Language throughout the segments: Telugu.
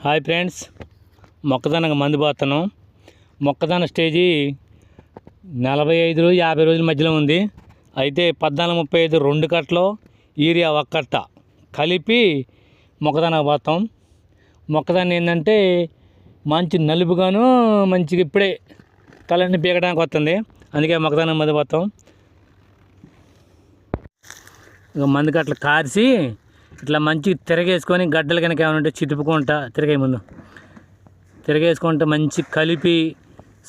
హాయ్ ఫ్రెండ్స్, మొక్కజొన్నకు మందు పోతున్నాం. మొక్కజొన్న స్టేజీ 45-50 రోజుల మధ్యలో ఉంది. అయితే 14-35 2 కట్టలు, యూరియా 1 కట్ట కలిపి మొక్కజొన్నకు పోతాం. మొక్కజొన్న ఏంటంటే మంచి నలుపుగాను మంచిగా ఇప్పుడే కళ్ళని పీకడానికి వస్తుంది. అందుకే మొక్కజొన్న మందు పోతాం. మందు కట్టలు కారిసి ఇట్లా మంచిగా తిరగేసుకొని గడ్డలు కనుక ఏమైనా ఉంటే చితుపుకుంటా తిరగేసుకుంటా మంచి కలిపి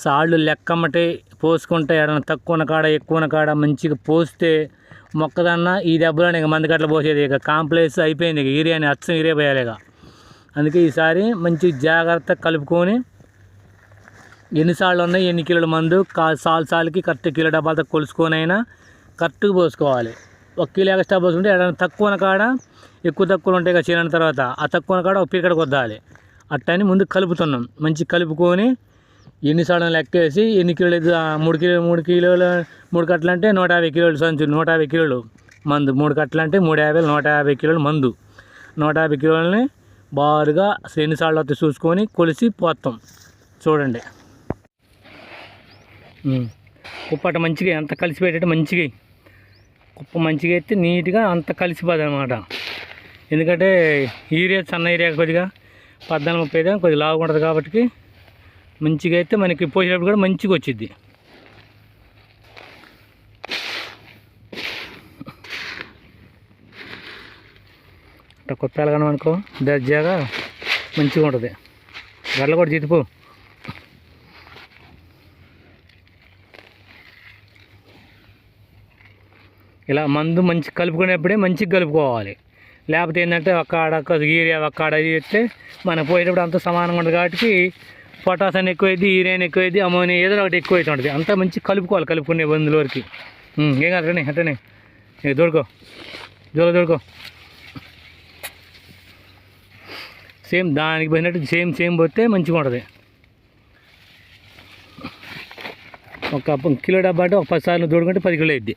సాళ్ళు లెక్కమ్మటే పోసుకుంటే ఏదైనా తక్కువ ఉన్న కాడ ఎక్కువ ఉన్న కాడ మంచిగా పోస్తే మొక్కదన్న ఈ దెబ్బలోనే ఇక మందు కట్టలు పోసేది. ఇక కాంప్లెక్స్ అయిపోయింది. ఇక యూరియాని అచ్చం యూరియా పోయాలి. ఇక అందుకే ఈసారి మంచి జాగ్రత్త కలుపుకొని ఎన్నిసార్లు ఉన్నాయి ఎన్ని కిలోల మందు సాలుకి కరెక్ట్ కిలో డబ్బాలతో కొలుసుకొని అయినా కరెక్ట్గా పోసుకోవాలి. 1 కిలో ఎక్స్ట్రా పోసుకుంటే ఏదైనా తక్కువ ఉన్న కాడ ఎక్కువ తక్కువ ఉంటాయి. ఇక చీలిన తర్వాత ఆ తక్కువ ఉన్న కాడ ఒక పీకడ కొద్దాలి. అట్టని ముందు కలుపుతున్నాం. మంచి కలుపుకొని ఎన్నిసార్లు లెక్కేసి ఎన్ని కిలోలు 3 కిలోలు 3 కట్టలు అంటే 150 కిలోలు సంచు 150 కిలోలు మందు. 3 కట్టలు అంటే 350 150 కిలోలు మందు. 150 కిలోలని బారుగా ఎన్నిసార్లు వస్తే చూసుకొని కొలిసి పోతాం. చూడండి కుప్పట మంచిగా అంత కలిసిపోయేటట్టు మంచిగా కుప్ప మంచిగా అయితే నీట్గా అంత కలిసిపోదు అనమాట. ఎందుకంటే యూరియా సన్న యూరియా కొద్దిగా 14-35 కొద్దిగా లావుగా ఉంటుంది కాబట్టి మంచిగా అయితే మనకి పోసేటప్పుడు కూడా మంచిగా వచ్చిద్ది. అట్లా కుప్పాలగానే అనుకో దర్జాగా మంచిగా ఉంటుంది. గడ్డలు కూడా జీతిపో. ఇలా మందు మంచి కలుపుకునేప్పుడే మంచిగా కలుపుకోవాలి. లేకపోతే ఏంటంటే ఒక్కడ యూరియా ఒక్కడ చేస్తే మనం పోయేటప్పుడు అంతా సమానంగా ఉంటుంది. కాబట్టి పొటాషియం ఎక్కువైంది, యూరియాని ఎక్కువైంది, అమోనియా ఏదో ఒకటి ఎక్కువ అవుతుంటుంది. అంతా మంచి కలుపుకోవాలి. కలుపుకునే బంధుల వరకు ఏం కాదు. అట్టనే దొడుకో దొడుకో సేమ్ దానికి పోయినట్టు సేమ్ పోతే మంచిగా ఉంటుంది. ఒక కిలో డబ్బా అంటే ఒక 10 సార్లు దొడుకుంటే 10 కిలో అయింది.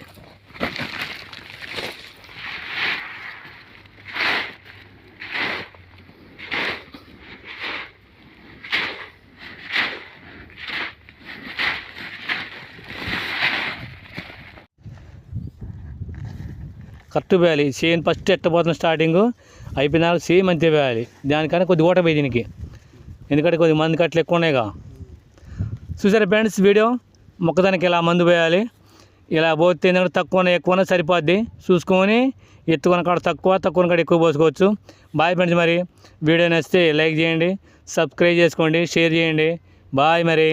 కరెక్ట్ వేయాలి. చేను ఫస్ట్ ఎట్టబోతుంది స్టార్టింగ్ అయిపోయిన సేమ్ అంతే వేయాలి. దానికన్నా కొద్దిగా ఓట పోయి దీనికి, ఎందుకంటే కొద్దిగా మందు కట్టలు ఎక్కువ ఉన్నాయిగా. చూసారా ఫ్రెండ్స్ వీడియో? మొక్కదానికి ఇలా మందు పోయాలి. ఇలా పోతే ఎందుకంటే తక్కువ ఎక్కువ సరిపోద్ది. చూసుకొని ఎత్తుకున్న కాడ తక్కువ కాడ ఎక్కువ పోసుకోవచ్చు. Bye friends. మరి వీడియో నచ్చితే లైక్ చేయండి, సబ్స్క్రైబ్ చేసుకోండి, షేర్ చేయండి. బాయ్ మరి.